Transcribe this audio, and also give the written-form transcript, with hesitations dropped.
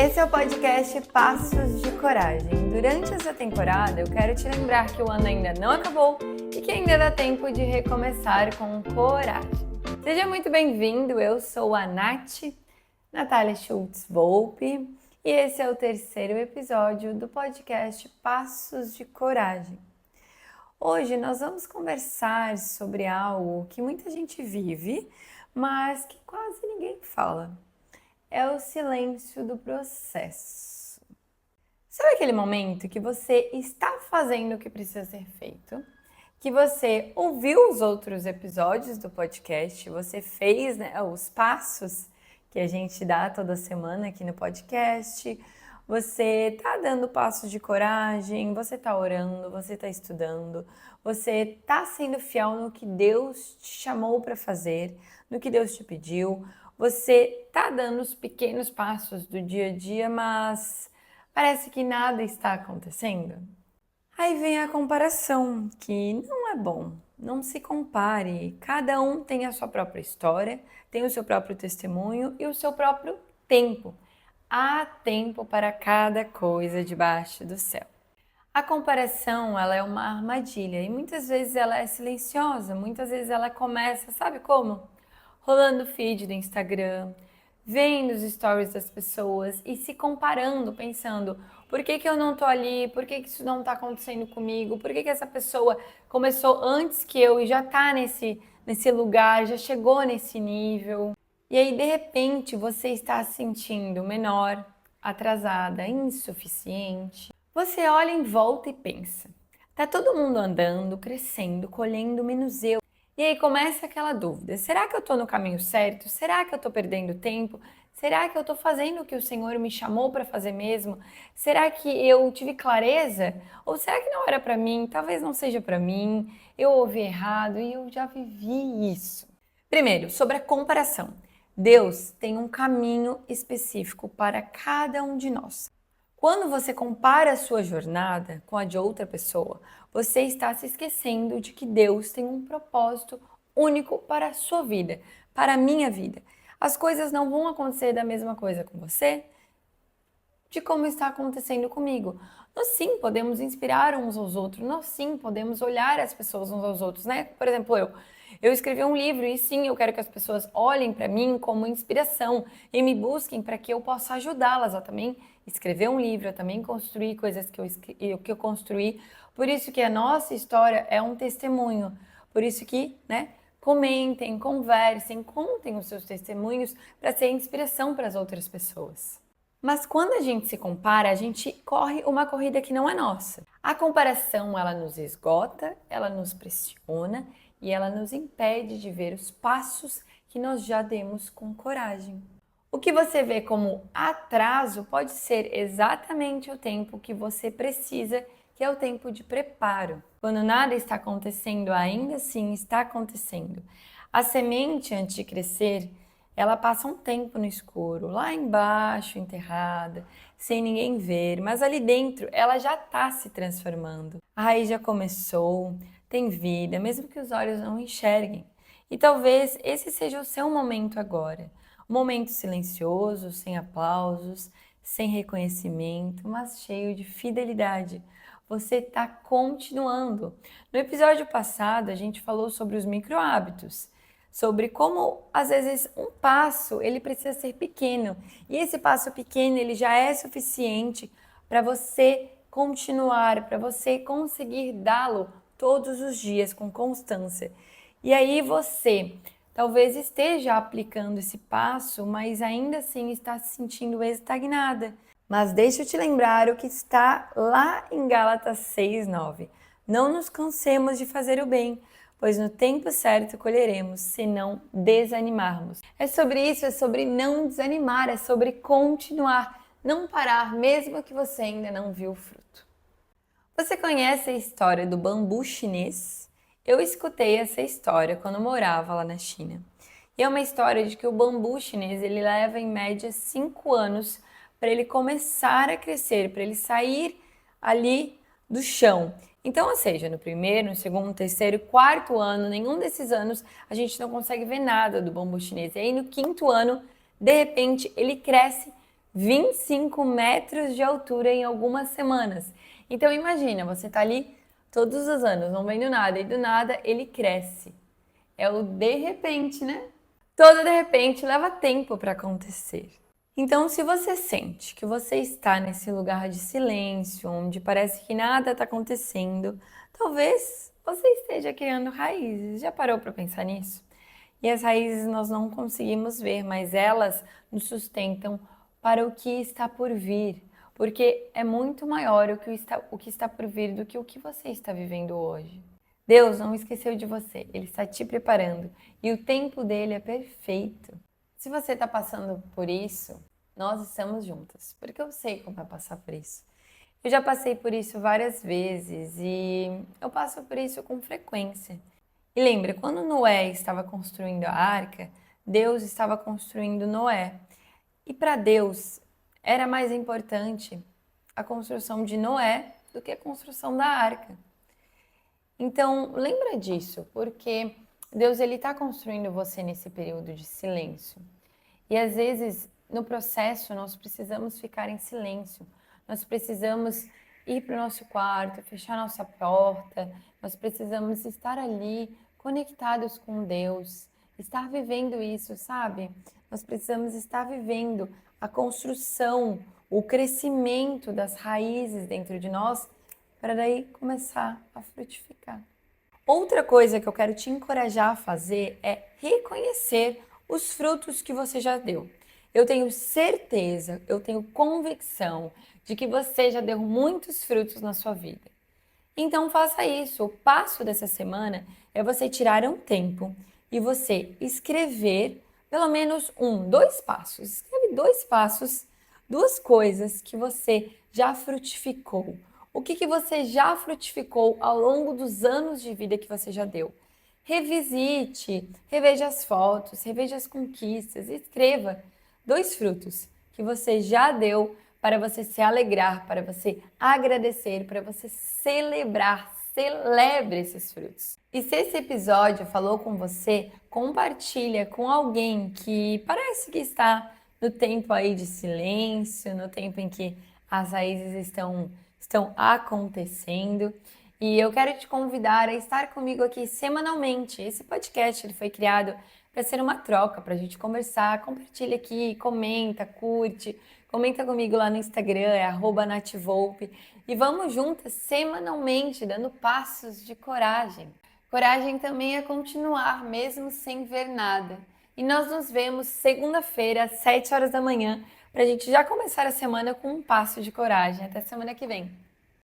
Esse é o podcast Passos de Coragem. Durante essa temporada, eu quero te lembrar que o ano ainda não acabou e que ainda dá tempo de recomeçar com coragem. Seja muito bem-vindo, eu sou a Natália Schultz Volpe, e esse é o terceiro episódio do podcast Passos de Coragem. Hoje nós vamos conversar sobre algo que muita gente vive, mas que quase ninguém fala. É o silêncio do processo. Sabe aquele momento que você está fazendo o que precisa ser feito? Que você ouviu os outros episódios do podcast, você fez, os passos que a gente dá toda semana aqui no podcast, você está dando passos de coragem, você está orando, você está estudando, você está sendo fiel no que Deus te chamou para fazer, no que Deus te pediu. Você está dando os pequenos passos do dia a dia, mas parece que nada está acontecendo. Aí vem a comparação, que não é bom. Não se compare. Cada um tem a sua própria história, tem o seu próprio testemunho e o seu próprio tempo. Há tempo para cada coisa debaixo do céu. A comparação, ela é uma armadilha e muitas vezes ela é silenciosa, muitas vezes ela começa, sabe como? Rolando o feed do Instagram, vendo os stories das pessoas e se comparando, pensando, por que eu não tô ali? Por que isso não tá acontecendo comigo? Por que essa pessoa começou antes que eu e já tá nesse lugar, já chegou nesse nível? E aí, de repente, você está se sentindo menor, atrasada, insuficiente. Você olha em volta e pensa, tá todo mundo andando, crescendo, colhendo, menos eu. E aí começa aquela dúvida, será que eu estou no caminho certo? Será que eu estou perdendo tempo? Será que eu estou fazendo o que o Senhor me chamou para fazer mesmo? Será que eu tive clareza? Ou será que não era para mim? Talvez não seja para mim, eu ouvi errado e eu já vivi isso. Primeiro, sobre a comparação. Deus tem um caminho específico para cada um de nós. Quando você compara a sua jornada com a de outra pessoa, você está se esquecendo de que Deus tem um propósito único para a sua vida, para a minha vida. As coisas não vão acontecer da mesma coisa com você, de como está acontecendo comigo. Nós sim podemos inspirar uns aos outros, nós sim podemos olhar as pessoas uns aos outros, né? Por exemplo, eu escrevi um livro e sim, eu quero que as pessoas olhem para mim como inspiração e me busquem para que eu possa ajudá-las a também escrever um livro, a também construir coisas que eu construí. Por isso que a nossa história é um testemunho. Por isso que, comentem, conversem, contem os seus testemunhos para ser inspiração para as outras pessoas. Mas quando a gente se compara, a gente corre uma corrida que não é nossa. A comparação, ela nos esgota, ela nos pressiona e ela nos impede de ver os passos que nós já demos com coragem. O que você vê como atraso pode ser exatamente o tempo que você precisa, que é o tempo de preparo. Quando nada está acontecendo, ainda assim está acontecendo. A semente, antes de crescer, ela passa um tempo no escuro, lá embaixo, enterrada, sem ninguém ver, mas ali dentro ela já está se transformando. A raiz já começou, tem vida, mesmo que os olhos não enxerguem. E talvez esse seja o seu momento agora. Um momento silencioso, sem aplausos, sem reconhecimento, mas cheio de fidelidade. Você está continuando. No episódio passado, a gente falou sobre os micro-hábitos, sobre como, às vezes, um passo ele precisa ser pequeno. E esse passo pequeno ele já é suficiente para você continuar, para você conseguir dá-lo todos os dias com constância. E aí você talvez esteja aplicando esse passo, mas ainda assim está se sentindo estagnada. Mas deixa eu te lembrar o que está lá em Gálatas 6:9. Não nos cansemos de fazer o bem, pois no tempo certo colheremos, se não desanimarmos. É sobre isso, é sobre não desanimar, é sobre continuar, não parar, mesmo que você ainda não viu o fruto. Você conhece a história do bambu chinês? Eu escutei essa história quando morava lá na China. E é uma história de que o bambu chinês ele leva em média 5 anos para ele começar a crescer, para ele sair ali do chão. Então, ou seja, no primeiro, no segundo, no terceiro e quarto ano, nenhum desses anos a gente não consegue ver nada do bambu chinês. E aí no quinto ano, de repente, ele cresce 25 metros de altura em algumas semanas. Então imagina, você está ali todos os anos, não vendo nada, e do nada ele cresce. É o de repente, né? Todo de repente leva tempo para acontecer. Então, se você sente que você está nesse lugar de silêncio, onde parece que nada está acontecendo, talvez você esteja criando raízes. Já parou para pensar nisso? E as raízes nós não conseguimos ver, mas elas nos sustentam para o que está por vir, porque é muito maior o que está por vir do que o que você está vivendo hoje. Deus não esqueceu de você, Ele está te preparando e o tempo dele é perfeito. Se você está passando por isso, nós estamos juntas, porque eu sei como é passar por isso. Eu já passei por isso várias vezes e eu passo por isso com frequência. E lembra, quando Noé estava construindo a arca, Deus estava construindo Noé. E para Deus era mais importante a construção de Noé do que a construção da arca. Então, lembra disso, porque Deus ele está construindo você nesse período de silêncio. E às vezes, no processo, nós precisamos ficar em silêncio. Nós precisamos ir para o nosso quarto, fechar nossa porta. Nós precisamos estar ali conectados com Deus, estar vivendo isso, sabe? Nós precisamos estar vivendo a construção, o crescimento das raízes dentro de nós para daí começar a frutificar. Outra coisa que eu quero te encorajar a fazer é reconhecer os frutos que você já deu. Eu tenho certeza, eu tenho convicção de que você já deu muitos frutos na sua vida. Então faça isso. O passo dessa semana é você tirar um tempo e você escrever pelo menos dois passos. Escreve dois passos, duas coisas que você já frutificou. O que você já frutificou ao longo dos anos de vida que você já deu? Revisite, reveja as fotos, reveja as conquistas, escreva dois frutos que você já deu para você se alegrar, para você agradecer, para você celebrar. Celebre esses frutos. E se esse episódio falou com você, compartilha com alguém que parece que está no tempo aí de silêncio, no tempo em que as raízes estão acontecendo. E eu quero te convidar a estar comigo aqui semanalmente. Esse podcast ele foi criado para ser uma troca, para a gente conversar. Compartilha aqui, comenta, curte. Comenta comigo lá no Instagram, é @natvolpe. E vamos juntas semanalmente, dando passos de coragem. Coragem também é continuar, mesmo sem ver nada. E nós nos vemos segunda-feira, às 7 horas da manhã, para a gente já começar a semana com um passo de coragem. Até semana que vem.